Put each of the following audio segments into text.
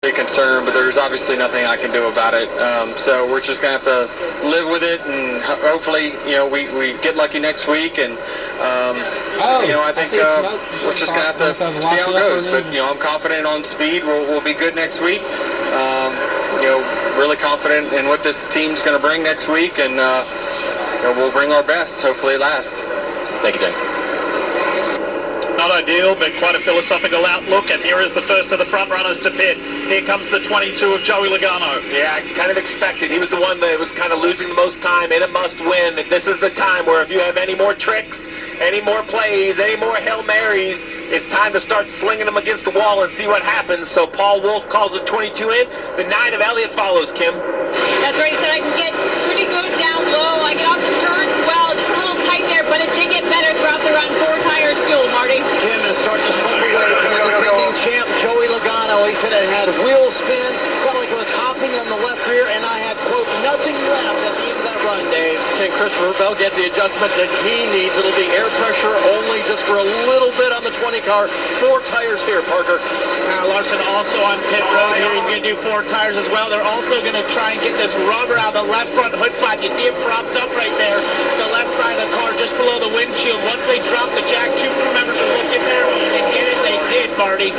concerned, but there's obviously nothing I can do about it. So we're just going to have to live with it, and hopefully, we get lucky next week. And I think we're just going to have to see how it goes. But I'm confident on speed. We'll be good next week. Really confident in what this team's going to bring next week, and we'll bring our best. Hopefully, it lasts. Thank you, Dan. Not ideal, but quite a philosophical outlook, and here is the first of the front runners to pit. Here comes the 22 of Joey Logano. Yeah, I kind of expected. He was the one that was kind of losing the most time in a must-win. This is the time where if you have any more tricks, any more plays, any more Hail Marys, it's time to start slinging them against the wall and see what happens. So Paul Wolf calls a 22 in. The 9 of Elliott follows, Kim. That's right. He said I can get pretty good down low. I get off the turns well, just a little tight there, but it did get better throughout the run. 4 tires fuel, Marty. Kim is starting to slip away from the defending champ, Joey Logano. He said it had wheel spin, felt like it was hopping on the left rear, and I had, quote, nothing left at the end of that run, Dave. Can Christopher Bell get the adjustment that he needs? It'll be air pressure only just for a little bit on the 20 car. 4 tires here, Parker. Kyle Larson also on pit road here. He's going to do 4 tires as well. They're also going to try and get this rubber out of the left front hood flap. You see it propped up right there. The left side of the car just below the windshield. Once they drop the jack, 2 crew members will look in there and get it. They did, Marty.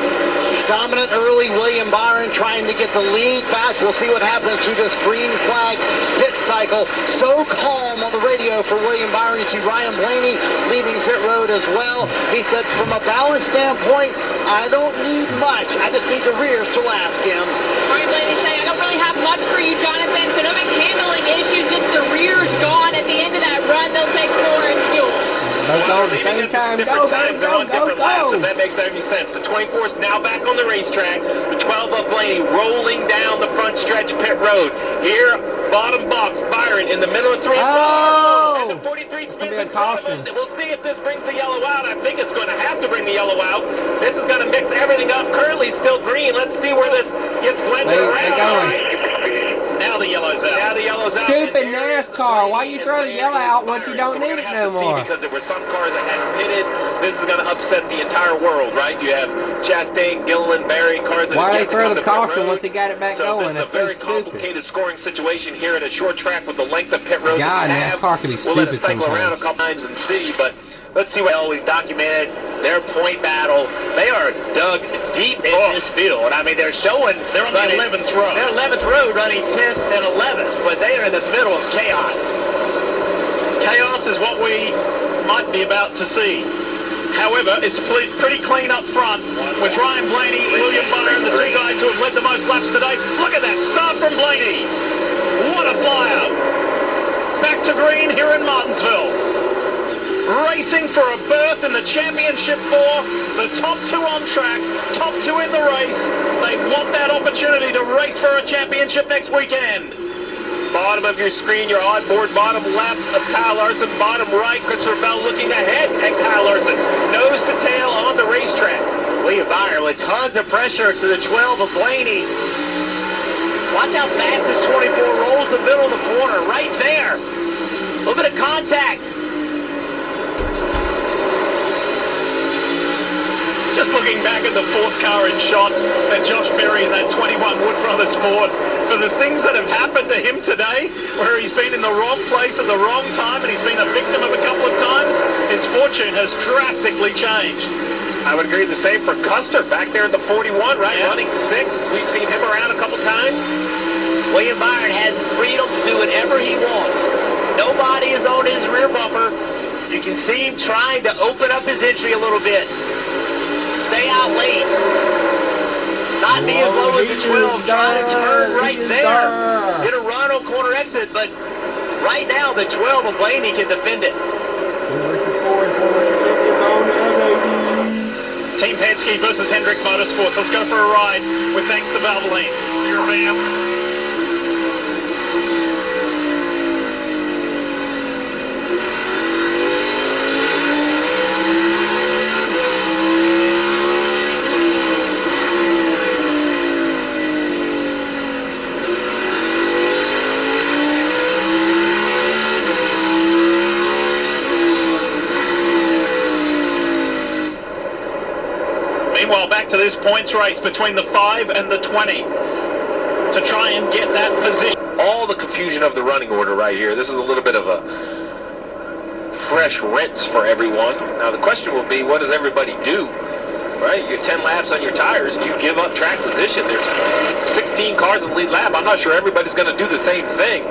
Dominant early, William Byron trying to get the lead back. We'll see what happens through this green flag pit cycle. So calm on the radio for William Byron. You see Ryan Blaney leaving pit road as well. He said, from a balance standpoint, I don't need much. I just need the rears to last, Kim. Ryan Blaney saying, I don't really have much for you, Jonathan, so no big handling issues, just the rears gone at the end of that run. They'll take 4 and fuel. Both go at the same time. Go, baby, go, go, go. If that makes any sense. The 24 is now back on the racetrack. The 12 of Blaney rolling down the front stretch pit road. Here, bottom box, Byron in the middle of 3 and 4. And the 43 spins in front of him. We'll see if this brings the yellow out. I think it's going to have to bring the yellow out. This is going to mix everything up. Currently still green. Let's see where this gets blended around. Now the yellow's out. Now the yellow's out. Stupid NASCAR. Why you throw the yellow out once you don't need it no more? Because there were some cars that hadn't pitted. This is going to upset the entire world, right? You have Chastain, Gilliland, Barry, cars that why they throw the caution once he got it back going? That's so stupid. It's a very complicated scoring situation here at a short track with the length of pit road. God, NASCAR can be stupid sometimes. We'll let it cycle around a couple times and see, but let's see what we've documented. Their point battle. They are dug deep in this field. I mean, they're showing. They're on the 11th row. They're 11th row running 10th and 11th, but they are in the middle of chaos. Chaos is what we might be about to see. However, it's pretty clean up front with Ryan Blaney, William Byron, the 2 guys who have led the most laps today. Look at that start from Blaney. What a flyer. Back to green here in Martinsville. Racing for a berth in the championship 4. The top 2 on track, top 2 in the race. They want that opportunity to race for a championship next weekend. Bottom of your screen, your onboard bottom left of Kyle Larson, bottom right, Christopher Bell looking ahead at Kyle Larson. Nose to tail on the racetrack. William Byron with tons of pressure to the 12 of Blaney. Watch how fast this 24 rolls the middle of the corner, right there. A little bit of contact. Just looking back at the 4th car in shot, and Josh Berry in that 21 Wood Brothers Ford, for the things that have happened to him today, where he's been in the wrong place at the wrong time and he's been a victim of a couple of times, his fortune has drastically changed. I would agree the same for Custer back there in the 41, right? Yeah. Running 6th. We've seen him around a couple times. William Byron has freedom to do whatever he wants. Nobody is on his rear bumper. You can see him trying to open up his entry a little bit. Stay out late. Not be as low as the 12. Trying to turn right there. Get a run on corner exit, but right now the 12 of Blaney can defend it. 2 versus 4 and 4 versus 6. It's on now, baby. Team Penske versus Hendrick Motorsports. Let's go for a ride with thanks to Valvoline. Here I am. to this points race between the 5 and the 20 to try and get that position. All the confusion of the running order right here. This is a little bit of a fresh rinse for everyone. Now the question will be, what does everybody do? Right? You get 10 laps on your tires. Do you give up track position? There's 16 cars in the lead lap. I'm not sure everybody's going to do the same thing.